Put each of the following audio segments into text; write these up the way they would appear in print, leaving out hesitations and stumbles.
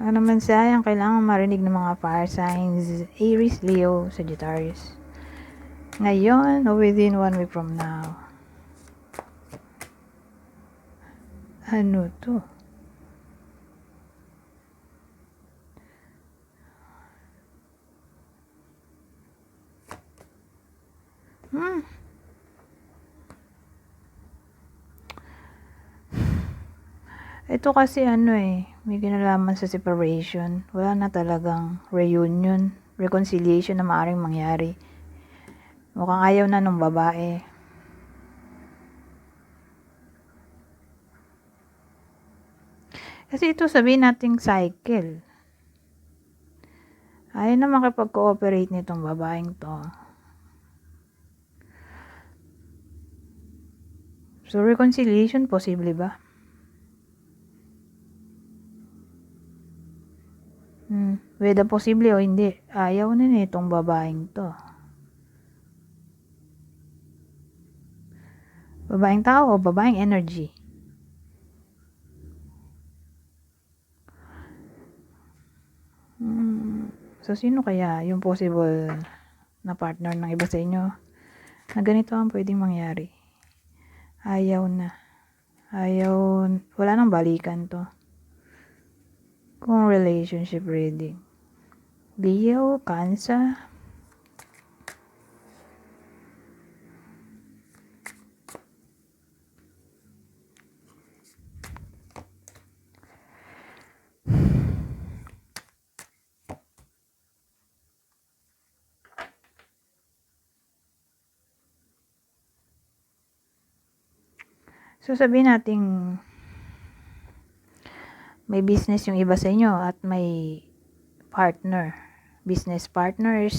Ano naman sayang, kailangan marinig ng mga fire signs, Aries, Leo, Sagittarius. Ngayon, o within 1 week from now. Ano to? Ito kasi may kinalaman sa separation. Wala na talagang reunion, reconciliation na maaaring mangyari. Mukhang ayaw na nung babae. Kasi ito sabihin nating cycle. Ayaw na makipag-cooperate nitong babaeng to. So, reconciliation, posible ba? Whether posible o hindi, ayaw na nitong babaeng to. Babaeng tao o babaeng energy? So, sino kaya yung possible na partner ng iba sa inyo na ganito ang pwedeng mangyari? Ayaw na. Wala nang balikan to. Kung relationship reading. Leo, Cancer. So, sabihin natin may business yung iba sa inyo at may partner. Business partners.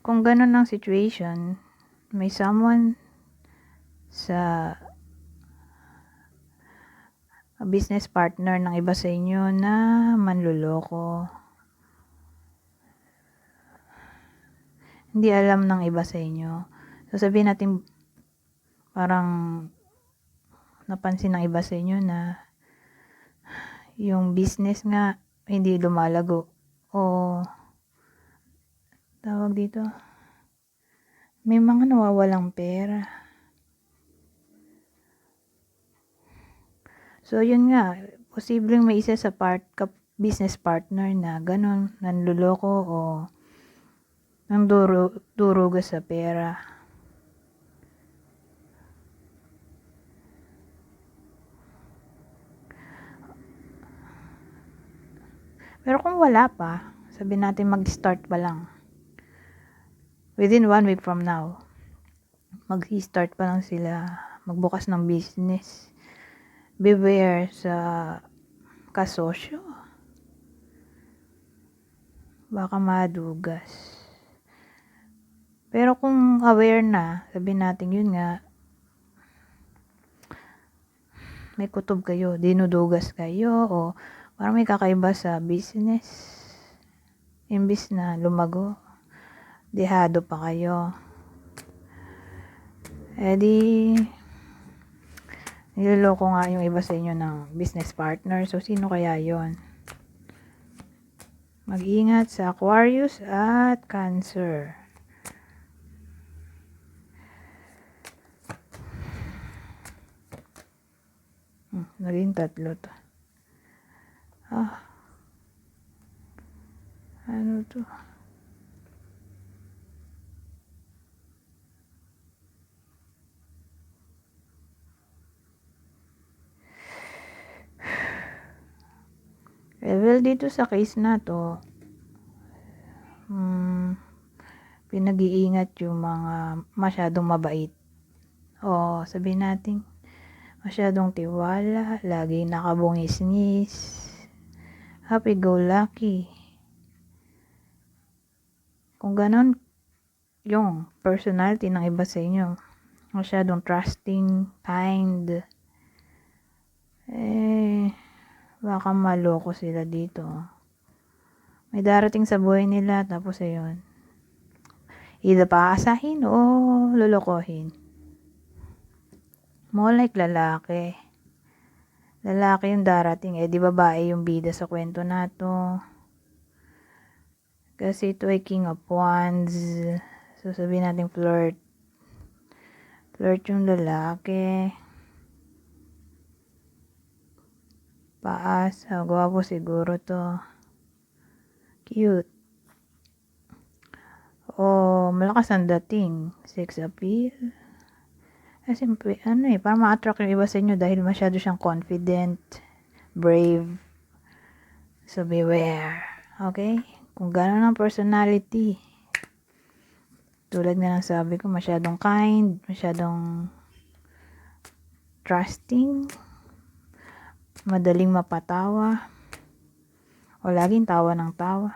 Kung ganun ang situation, may someone sa business partner ng iba sa inyo na manluloko. Hindi alam ng iba sa inyo. So, sabihin natin parang napansin ng iba sa inyo na yung business nga hindi lumalago o tawag dito, may mga nawawalang pera. So, yun nga, posibleng may isa sa business partner na ganun, nanluloko o nang duruga sa pera. Pero kung wala pa, sabihin natin mag-start pa lang. Within 1 week from now, mag-start pa lang sila magbukas ng business. Beware sa kasosyo. Baka madugas. Pero kung aware na, sabihin natin yun nga, may kutob kayo, dinudugas kayo, o parang may kakaiba sa business. Imbis na lumago, dehado pa kayo. Niloloko nga yung iba sa inyo ng business partner. So, sino kaya yon? Mag-ingat sa Aquarius at Cancer. Naging 3 to. Ano to? Well, dito sa case na to, pinag-iingat yung mga masyadong mabait. O, sabihin natin, masyadong tiwala, laging nakabungis-ngis, happy-go-lucky. Kung ganon yung personality ng iba sa inyo, masyadong trusting, kind, baka maloko sila dito. May darating sa buhay nila, tapos ayun, either paasahin o lolokohin. More like lalaki. lalaki yung darating, di babae yung bida sa kwento na to. Kasi ito ay King of Wands. So, sabihin natin flirt. Flirt yung lalaki. Paas. Gwapo siguro to. Cute. Malakas ang dating. Sex appeal. Kasi, parang ma-attract yung iba sa inyo dahil masyado siyang confident, brave. So, beware. Okay? Kung gano'n ang personality, tulad nga ng sabi ko, masyadong kind, masyadong trusting, madaling mapatawa, o laging tawa ng tawa.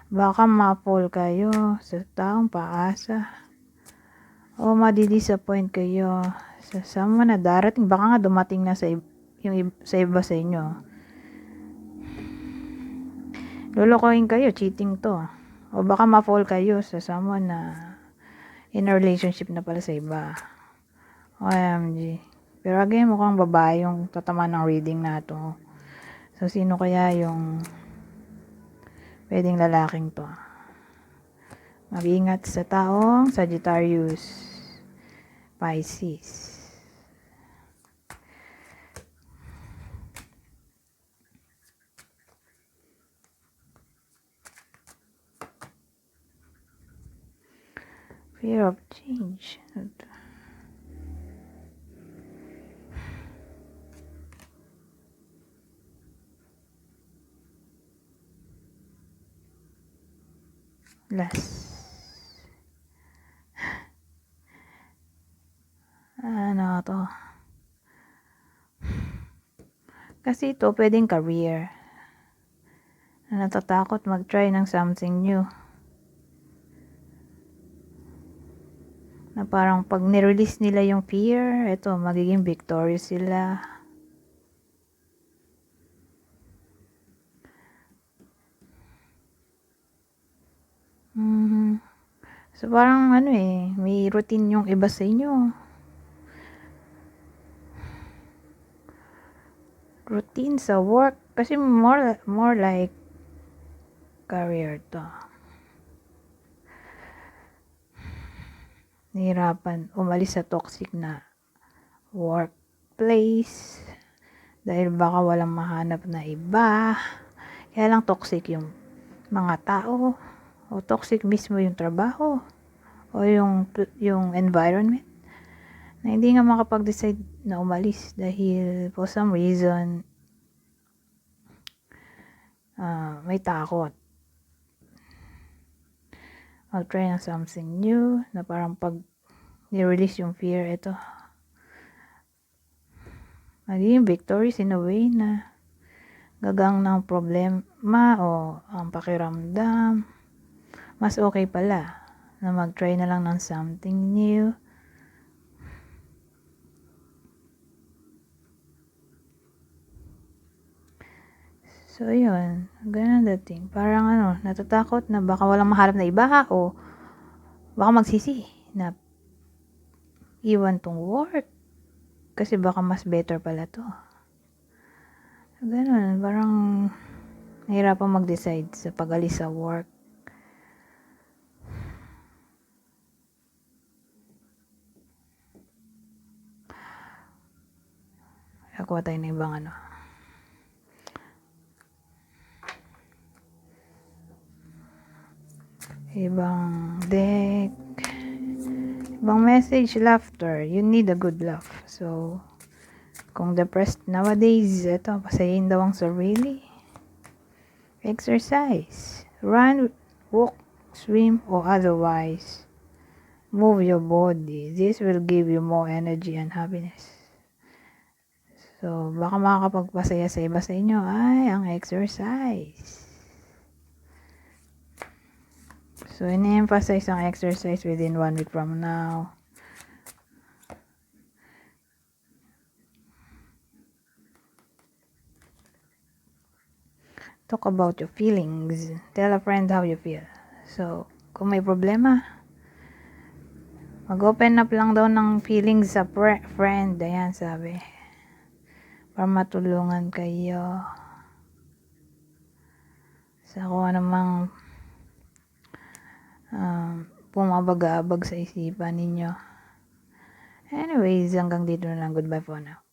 Baka ma-fall kayo sa taong paasa, o madidisappoint kayo sa someone na darating. Baka nga dumating na sa iba sa inyo. Lulukoyin kayo, cheating to. O baka ma-fall kayo sa someone na in a relationship na pala sa iba. OMG. Pero again, mukhang babae yung tatama ng reading na to. So, sino kaya yung pwedeng lalaking to? Mag-ingat sa taong Sagittarius, Pisces. Fear of change. Last. Ano to? Kasi ito, pwedeng career. Natatakot mag-try ng something new. Na parang pag nirelease nila yung fear, ito, magiging victorious sila. So, parang may routine yung iba sa inyo. Routine sa work. Kasi more like career to. Nahirapan umalis sa toxic na workplace dahil baka walang mahanap na iba. Kaya lang toxic yung mga tao, o toxic mismo yung trabaho, o yung environment, na hindi nga makapag-decide na umalis dahil for some reason may takot mag-try ng something new, na parang pag ni-release yung fear, ito magiging victorious in a way na gagang ng problema o ang pakiramdam. Mas okay pala na mag-try na lang ng something new. So, yun. Ganun dating. Parang natatakot na baka walang maharap na iba, o baka magsisi na iwan tong work. Kasi baka mas better pala to. So, ganun. Parang nahirapan mag-decide sa pag-alis sa work. Nakuha tayo ng ibang ibang deck, ibang message. Laughter. You need a good laugh. So, kung depressed nowadays, ito, pasayin daw ang sarili. Exercise. Run, walk, swim, or otherwise move your body. This will give you more energy and happiness. So, baka makakapagpasaya sa iba sa inyo ay ang exercise. So, ini-emphasize ang exercise within 1 week from now. Talk about your feelings. Tell a friend how you feel. So, kung may problema, Mag-open up lang daw ng feelings sa friend. Ayan, sabi. Para matulungan kayo. Sa kung anumang bumabag-abag sa isipan ninyo. Anyways, hanggang dito na lang. Goodbye for now.